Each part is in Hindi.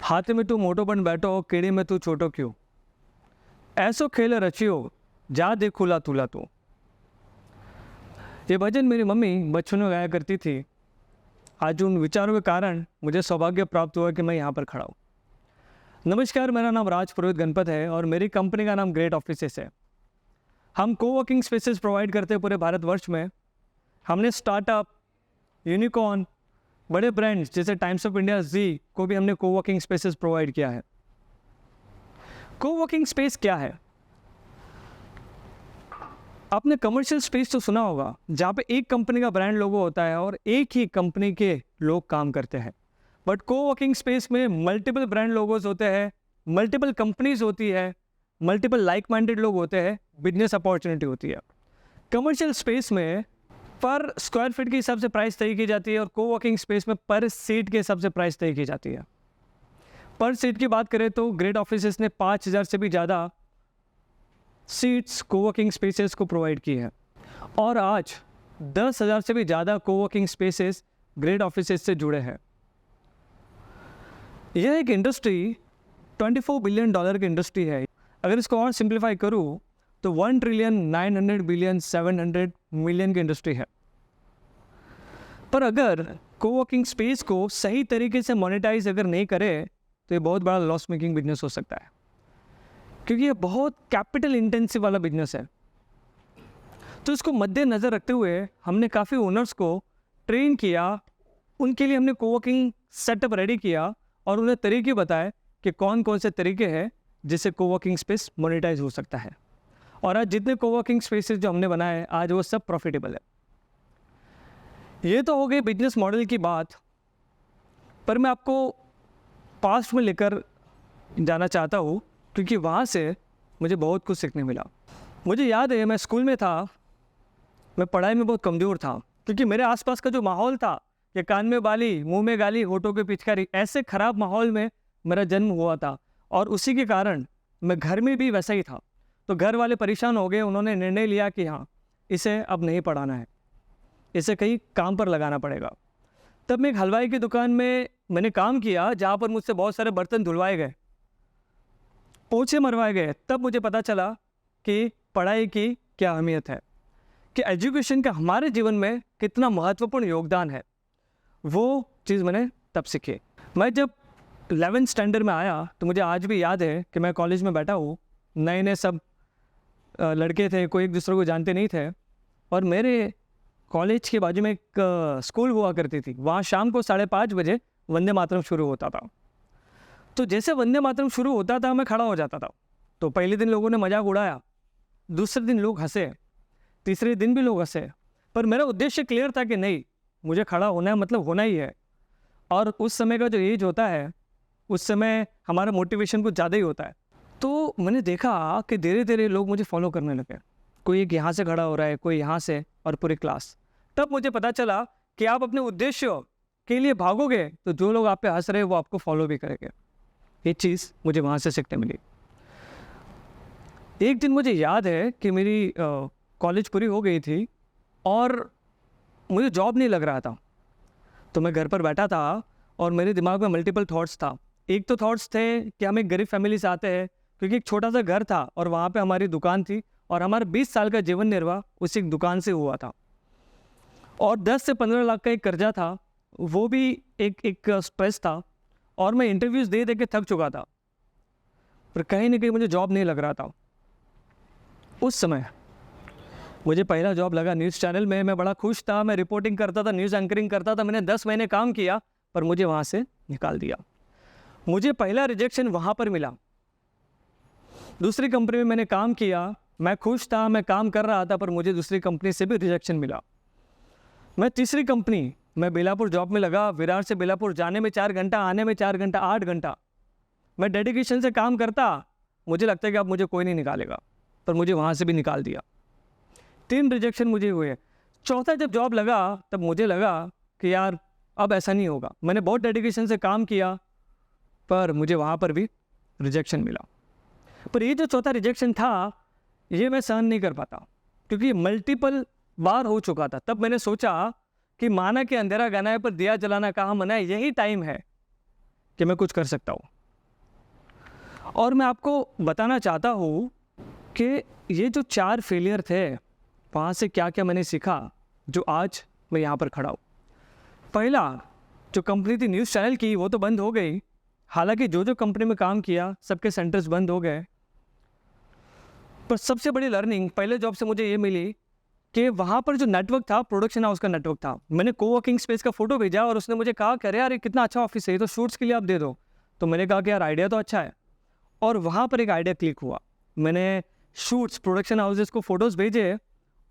हाथ में तू मोटो बन बैठो, कीड़ी में तू छोटो क्यों, ऐसो खेल रचियो, जा दे खुला तुला तू। ये भजन मेरी मम्मी बचपन में गाया करती थी। आज उन विचारों के कारण मुझे सौभाग्य प्राप्त हुआ कि मैं यहाँ पर खड़ा हूँ। नमस्कार, मेरा नाम राज पुरोहित गणपत है और मेरी कंपनी का नाम ग्रेट ऑफिसेस है। हम कोवर्किंग स्पेसेस प्रोवाइड करते हैं पूरे भारतवर्ष में। हमने स्टार्टअप, यूनिकॉर्न, बड़े ब्रांड्स जैसे टाइम्स ऑफ इंडिया, जी को भी हमने कोवर्किंग स्पेसेस प्रोवाइड किया है। कोवर्किंग स्पेस क्या है? आपने कमर्शियल स्पेस तो सुना होगा, जहाँ पे एक कंपनी का ब्रांड लोगो होता है और एक ही कंपनी के लोग काम करते हैं। बट कोवर्किंग स्पेस में मल्टीपल ब्रांड लोगोस होते हैं, मल्टीपल कंपनीज होती है, मल्टीपल लाइक माइंडेड लोग होते हैं, बिजनेस अपॉर्चुनिटी होती है। कमर्शियल स्पेस में पर स्क्वायर फीट के हिसाब से प्राइस तय की जाती है और कोवर्किंग स्पेस में पर सीट के हिसाब से प्राइस तय की जाती है। पर सीट की बात करें तो ग्रेट ऑफिसेस ने 5000 से भी ज़्यादा सीट्स कोवर्किंग स्पेसेस को प्रोवाइड की है और आज 10,000 से भी ज़्यादा कोवर्किंग स्पेसेस ग्रेट ऑफिसेस से जुड़े हैं। यह एक इंडस्ट्री $24 बिलियन की इंडस्ट्री है। अगर इसको और सिंप्लीफाई करूँ तो 1 ट्रिलियन 900 बिलियन 700 मिलियन की इंडस्ट्री है। पर अगर कोवर्किंग स्पेस को सही तरीके से मोनेटाइज अगर नहीं करे तो ये बहुत बड़ा लॉस मेकिंग बिजनेस हो सकता है, क्योंकि ये बहुत कैपिटल इंटेंसिव वाला बिजनेस है। तो इसको मद्देनज़र रखते हुए हमने काफ़ी ओनर्स को ट्रेन किया, उनके लिए हमने कोवर्किंग सेटअप रेडी किया और उन्हें तरीके बताए कि कौन कौन से तरीके हैं जिससे कोवर्किंग स्पेस मोनेटाइज हो सकता है। और आज जितने कोवर्किंग स्पेसेस जो हमने बनाए आज वो सब प्रॉफिटेबल है। ये तो हो गई बिजनेस मॉडल की बात, पर मैं आपको पास्ट में लेकर जाना चाहता हूँ, क्योंकि वहाँ से मुझे बहुत कुछ सीखने मिला। मुझे याद है मैं स्कूल में था, मैं पढ़ाई में बहुत कमज़ोर था, क्योंकि मेरे आसपास का जो माहौल था कि कान में बाली, मुंह में गाली, होठों के पिचकारी, ऐसे ख़राब माहौल में मेरा जन्म हुआ था और उसी के कारण मैं घर में भी वैसा ही था। तो घर वाले परेशान हो गए, उन्होंने निर्णय लिया कि हाँ, इसे अब नहीं पढ़ाना है, इसे कहीं काम पर लगाना पड़ेगा। तब मैं एक हलवाई की दुकान में मैंने काम किया, जहाँ पर मुझसे बहुत सारे बर्तन धुलवाए गए, पोछे मरवाए गए। तब मुझे पता चला कि पढ़ाई की क्या अहमियत है, कि एजुकेशन का हमारे जीवन में कितना महत्वपूर्ण योगदान है। वो चीज़ मैंने तब सीखी। मैं जब 11th स्टैंडर्ड में आया तो मुझे आज भी याद है कि मैं कॉलेज में बैठा हूँ, नए नए सब लड़के थे, कोई एक दूसरे को जानते नहीं थे और मेरे कॉलेज के बाजू में एक स्कूल हुआ करती थी। वहाँ शाम को 5:30 बजे वंदे मातरम शुरू होता था। तो जैसे वंदे मातरम शुरू होता था मैं खड़ा हो जाता था। तो पहले दिन लोगों ने मजाक उड़ाया, दूसरे दिन लोग हंसे, तीसरे दिन भी लोग हंसे, पर मेरा उद्देश्य क्लियर था कि नहीं, मुझे खड़ा होना है, मतलब होना ही है। और उस समय का जो एज होता है, उस समय हमारा मोटिवेशन कुछ ज़्यादा ही होता है। तो मैंने देखा कि धीरे धीरे लोग मुझे फॉलो करने लगे, कोई एक यहाँ से खड़ा हो रहा है, कोई यहाँ से, और पूरी क्लास। तब मुझे पता चला कि आप अपने उद्देश्य के लिए भागोगे तो जो लोग आप पे हंस रहे हैं वो आपको फॉलो भी करेंगे। ये चीज़ मुझे वहाँ से सीखने मिली। एक दिन मुझे याद है कि मेरी कॉलेज पूरी हो गई थी और मुझे जॉब नहीं लग रहा था। तो मैं घर पर बैठा था और मेरे दिमाग में मल्टीपल थॉट्स था। एक तो थॉट्स थे कि हम एक गरीब फैमिली से आते हैं, क्योंकि एक छोटा सा घर था और वहाँ पे हमारी दुकान थी और हमारा 20 साल का जीवन निर्वाह उसी दुकान से हुआ था और 10 से 15 लाख का एक कर्जा था, वो भी एक स्ट्रेस था और मैं इंटरव्यूज़ दे के थक चुका था, पर कहीं ना कहीं मुझे जॉब नहीं लग रहा था। उस समय मुझे पहला जॉब लगा न्यूज़ चैनल में। मैं बड़ा खुश था, मैं रिपोर्टिंग करता था, न्यूज़ एंकरिंग करता था। मैंने 10 महीने काम किया पर मुझे वहाँ से निकाल दिया। मुझे पहला रिजेक्शन वहाँ पर मिला। दूसरी कंपनी में मैंने काम किया, मैं खुश था, मैं काम कर रहा था, पर मुझे दूसरी कंपनी से भी रिजेक्शन मिला। मैं तीसरी कंपनी, मैं बेलापुर जॉब में लगा। विरार से बेलापुर जाने में 4 घंटा, आने में 4 घंटा, 8 घंटा। मैं डेडिकेशन से काम करता, मुझे लगता है कि अब मुझे कोई नहीं निकालेगा, पर मुझे वहाँ से भी निकाल दिया। 3 रिजेक्शन मुझे हुए। चौथा जब जॉब लगा तब मुझे लगा कि यार अब ऐसा नहीं होगा। मैंने बहुत डेडिकेशन से काम किया पर मुझे वहाँ पर भी रिजेक्शन मिला। पर ये जो चौथा रिजेक्शन था ये मैं सहन नहीं कर पाता, क्योंकि मल्टीपल बार हो चुका था। तब मैंने सोचा कि माना कि अंधेरा गना है पर दिया जलाना कहाँ मना है, यही टाइम है कि मैं कुछ कर सकता हूँ। और मैं आपको बताना चाहता हूँ कि ये जो 4 फेलियर थे, वहाँ से क्या क्या मैंने सीखा जो आज मैं यहाँ पर खड़ा हूँ। पहला, जो कंपनी थी न्यूज़ चैनल की, वो तो बंद हो गई। हालांकि जो कंपनी में काम किया सबके सेंटर्स बंद हो गए। पर सबसे बड़ी लर्निंग पहले जॉब से मुझे ये मिली कि वहाँ पर जो नेटवर्क था, प्रोडक्शन हाउस का नेटवर्क था। मैंने कोवर्किंग स्पेस का फ़ोटो भेजा और उसने मुझे कहा कि अरे यार ये कितना अच्छा ऑफिस है, ये तो शूट्स के लिए आप दे दो। तो मैंने कहा कि यार आइडिया तो अच्छा है, और वहाँ पर एक आइडिया क्लिक हुआ। मैंने शूट्स, प्रोडक्शन हाउसेस को फ़ोटोज़ भेजे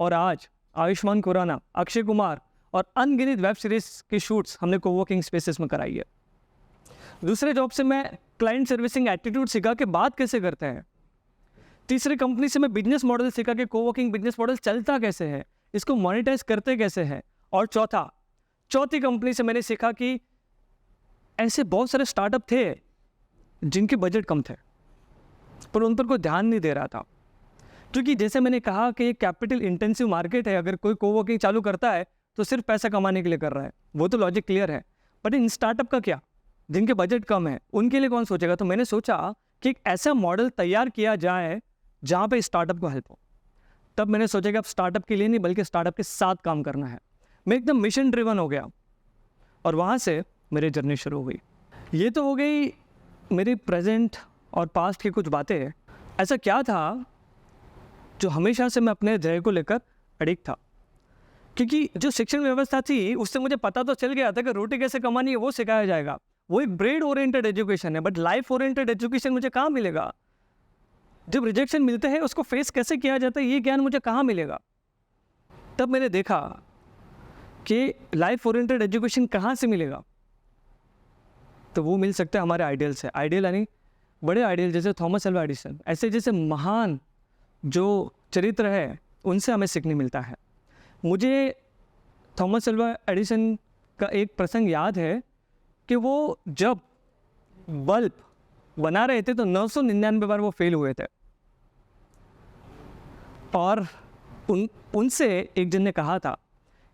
और आज आयुष्मान खुराना, अक्षय कुमार और अनगिनत वेब सीरीज़ की शूट्स हमने कोवर्किंग स्पेसेस में कराई है। दूसरे जॉब से मैं क्लाइंट सर्विसिंग एटीट्यूड सीखा कि बात कैसे करते हैं। तीसरी कंपनी से मैं बिजनेस मॉडल सीखा कि कोवर्किंग बिजनेस मॉडल चलता कैसे है, इसको मोनेटाइज करते कैसे हैं। और चौथी कंपनी से मैंने सीखा कि ऐसे बहुत सारे स्टार्टअप थे जिनके बजट कम थे, पर उन पर कोई ध्यान नहीं दे रहा था। क्योंकि जैसे मैंने कहा कि एक कैपिटल इंटेंसिव मार्केट है। अगर कोई कोवर्किंग चालू करता है तो सिर्फ पैसा कमाने के लिए कर रहा है, वो तो लॉजिक क्लियर है। बट इन स्टार्टअप का क्या, जिनके बजट कम है, उनके लिए कौन सोचेगा। तो मैंने सोचा कि एक ऐसा मॉडल तैयार किया जाए जहाँ पे स्टार्टअप को हेल्प हो। तब मैंने सोचा कि अब स्टार्टअप के लिए नहीं बल्कि स्टार्टअप के साथ काम करना है। मैं एकदम मिशन ड्रिवन हो गया और वहाँ से मेरी जर्नी शुरू हो गई। ये तो हो गई मेरी प्रेजेंट और पास्ट की कुछ बातें। ऐसा क्या था जो हमेशा से मैं अपने ध्येय को लेकर अडिग था, क्योंकि जो शिक्षण व्यवस्था थी उससे मुझे पता तो चल गया था कि रोटी कैसे कमानी है वो सिखाया जाएगा। वो एक ब्रेड ओरिएंटेड एजुकेशन है, बट लाइफ ओरिएंटेड एजुकेशन मुझे कहाँ मिलेगा। जब रिजेक्शन मिलते हैं उसको फेस कैसे किया जाता है, ये ज्ञान मुझे कहाँ मिलेगा। तब मैंने देखा कि लाइफ ओरिएंटेड एजुकेशन कहाँ से मिलेगा। तो वो मिल सकता है हमारे आइडियल से। आइडियल यानी बड़े आइडियल, जैसे थॉमस अल्वा एडिसन, ऐसे जैसे महान जो चरित्र है उनसे हमें सीखने मिलता है। मुझे थॉमस अल्वा एडिसन का एक प्रसंग याद है कि वो जब बल्ब बना रहे थे तो 999 बार वो फेल हुए थे। और उनसे एक जन ने कहा था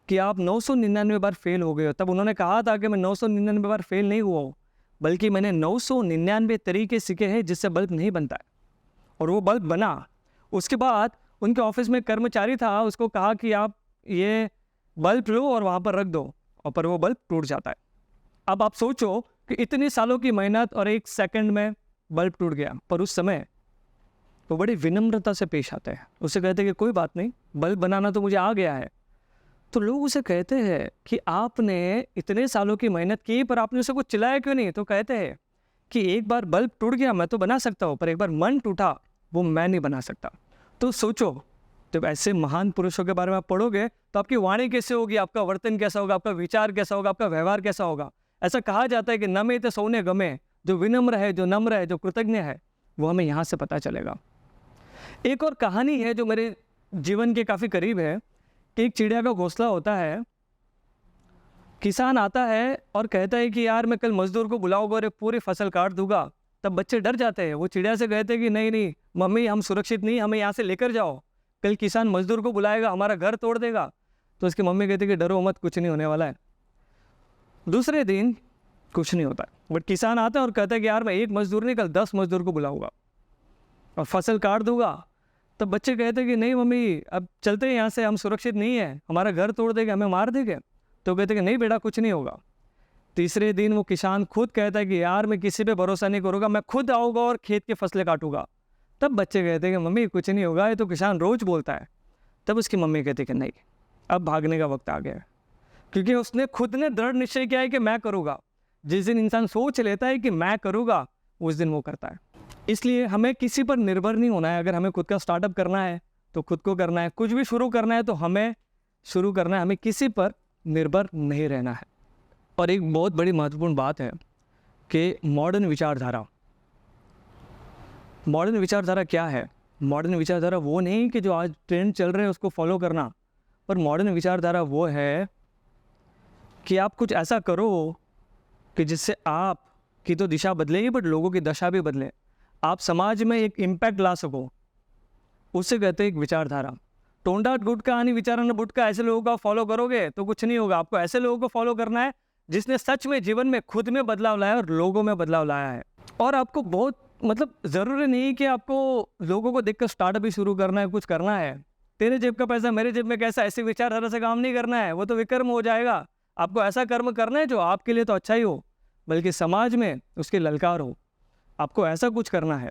कि आप 999 बार फेल हो गए हो। तब उन्होंने कहा था कि मैं 999 बार फेल नहीं हुआ हूँ, बल्कि मैंने 999 तरीके सीखे हैं जिससे बल्ब नहीं बनता है। और वो बल्ब बना। उसके बाद उनके ऑफिस में कर्मचारी था, उसको कहा कि आप ये बल्ब लो और वहाँ पर रख दो, और पर वो बल्ब टूट जाता है। अब आप सोचो कि इतने सालों की मेहनत और 1 सेकंड में बल्ब टूट गया। पर उस समय वो बड़ी विनम्रता से पेश आते हैं। उससे कहते हैं कि कोई बात नहीं, बल्ब बनाना तो मुझे आ गया है। तो लोग उसे कहते हैं कि आपने इतने सालों की मेहनत की पर आपने उसे कुछ चिल्लाया क्यों नहीं। तो कहते हैं कि एक बार बल्ब टूट गया मैं तो बना सकता हूँ, पर एक बार मन टूटा वो मैं नहीं बना सकता। तो सोचो, जब ऐसे महान पुरुषों के बारे में आप पढ़ोगे तो आपकी वाणी कैसे होगी, आपका वर्तन कैसा होगा, आपका विचार कैसा होगा, आपका व्यवहार कैसा होगा। ऐसा कहा जाता है कि नमे तो सोने गमे, जो विनम्र है, जो नम्र है, जो कृतज्ञ है, वो हमें यहाँ से पता चलेगा। एक और कहानी है जो मेरे जीवन के काफ़ी करीब है कि एक चिड़िया का घोंसला होता है। किसान आता है और कहता है कि यार मैं कल मजदूर को बुलाऊंगा और पूरी फसल काट दूंगा। तब बच्चे डर जाते हैं। वो चिड़िया से कहते हैं कि नहीं नहीं मम्मी, हम सुरक्षित नहीं, हमें यहाँ से लेकर जाओ, कल किसान मजदूर को बुलाएगा, हमारा घर तोड़ देगा। तो उसकी मम्मी कहती है कि डरो मत, कुछ नहीं होने वाला है। दूसरे दिन कुछ नहीं होता, बट किसान आता है और कहता है कि यार मैं 1 मजदूर नहीं, कल 10 मजदूर को बुलाऊंगा और फसल काट दूंगा। तब बच्चे कहते हैं कि नहीं मम्मी, अब चलते हैं यहाँ से, हम सुरक्षित नहीं है, हमारा घर तोड़ देगा, हमें मार देगा। तो कहते हैं कि नहीं बेटा, कुछ नहीं होगा। तीसरे दिन वो किसान खुद कहता है कि यार मैं किसी पे भरोसा नहीं करूँगा, मैं खुद आऊँगा और खेत की फसलें काटूंगा। तब बच्चे कहते हैं कि मम्मी कुछ नहीं होगा, ये तो किसान रोज़ बोलता है। तब उसकी मम्मी कहती है कि नहीं, अब भागने का वक्त आ गया है, क्योंकि उसने खुद ने दृढ़ निश्चय किया है कि मैं करूँगा। जिस दिन इंसान सोच लेता है कि मैं करूँगा, उस दिन वो करता है। इसलिए हमें किसी पर निर्भर नहीं होना है। अगर हमें खुद का स्टार्टअप करना है तो खुद को करना है, कुछ भी शुरू करना है तो हमें शुरू करना है, हमें किसी पर निर्भर नहीं रहना है। और एक बहुत बड़ी महत्वपूर्ण बात है कि मॉडर्न विचारधारा क्या है। मॉडर्न विचारधारा वो नहीं कि जो आज ट्रेंड चल रहे हैं उसको फॉलो करना, पर मॉडर्न विचारधारा वो है कि आप कुछ ऐसा करो कि जिससे आपकी तो दिशा बदलेगी बट लोगों की दशा भी बदले, आप समाज में एक इम्पैक्ट ला सको। उससे कहते हैं एक विचारधारा। टोंडा गुटका आणि विचारांना बुटका, ऐसे लोगों का फॉलो करोगे तो कुछ नहीं होगा। आपको ऐसे लोगों को फॉलो करना है जिसने सच में जीवन में खुद में बदलाव लाया और लोगों में बदलाव लाया है। और आपको बहुत मतलब ज़रूरी नहीं कि आपको लोगों को देखकर स्टार्टअप ही शुरू करना है, कुछ करना है। तेरे जेब का पैसा मेरे जेब में कैसा, ऐसे विचारधारा से काम नहीं करना है, वो तो विकर्म हो जाएगा। आपको ऐसा कर्म करना है जो आपके लिए तो अच्छा ही हो, बल्कि समाज में उसकी ललकार हो। आपको ऐसा कुछ करना है।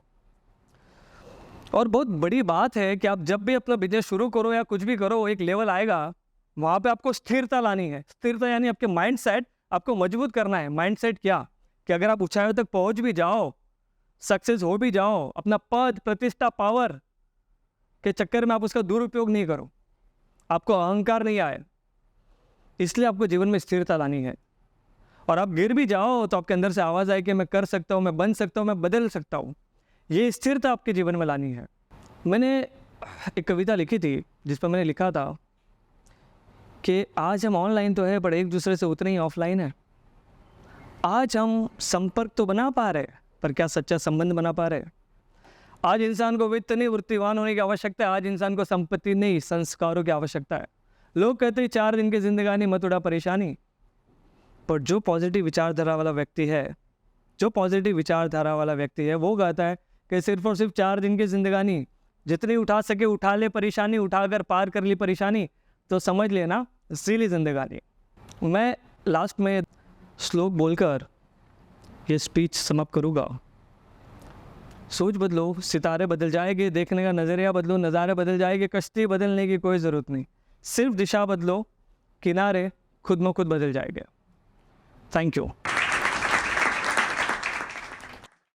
और बहुत बड़ी बात है कि आप जब भी अपना बिजनेस शुरू करो या कुछ भी करो, एक लेवल आएगा, वहाँ पे आपको स्थिरता लानी है। स्थिरता यानी आपके माइंडसेट आपको मजबूत करना है। माइंडसेट क्या, कि अगर आप ऊंचाइयों तक पहुँच भी जाओ, सक्सेस हो भी जाओ, अपना पद, प्रतिष्ठा, पावर के चक्कर में आप उसका दुरुपयोग नहीं करो, आपको अहंकार नहीं आए। इसलिए आपको जीवन में स्थिरता लानी है। और आप गिर भी जाओ तो आपके अंदर से आवाज़ आए कि मैं कर सकता हूँ, मैं बन सकता हूँ, मैं बदल सकता हूँ। ये स्थिरता आपके जीवन में लानी है। मैंने एक कविता लिखी थी जिस पर मैंने लिखा था कि आज हम ऑनलाइन तो है पर एक दूसरे से उतने ही ऑफलाइन है। आज हम संपर्क तो बना पा रहे पर क्या सच्चा संबंध बना पा रहे। आज इंसान को वित्त नहीं वृत्तिवान होने की आवश्यकता है, आज इंसान को संपत्ति नहीं संस्कारों की आवश्यकता है। लोग कहते हैं 4 दिन की जिंदगानी मत उड़ा परेशानी, पर जो पॉजिटिव विचारधारा वाला व्यक्ति है, जो पॉजिटिव विचारधारा वाला व्यक्ति है, वो कहता है कि सिर्फ और सिर्फ 4 दिन की जिंदगानी, जितनी उठा सके उठा ले परेशानी, उठाकर पार कर ली परेशानी, तो समझ लेना इसीलिए जिंदगानी। मैं लास्ट में श्लोक बोलकर ये स्पीच समाप्त करूँगा। सोच बदलो, सितारे बदल जाएंगे, देखने का नज़रिया बदलो, नज़ारे बदल जाएंगे, कश्ती बदलने की कोई ज़रूरत नहीं, सिर्फ दिशा बदलो, किनारे खुद में खुद बदल जाएंगे। Thank you.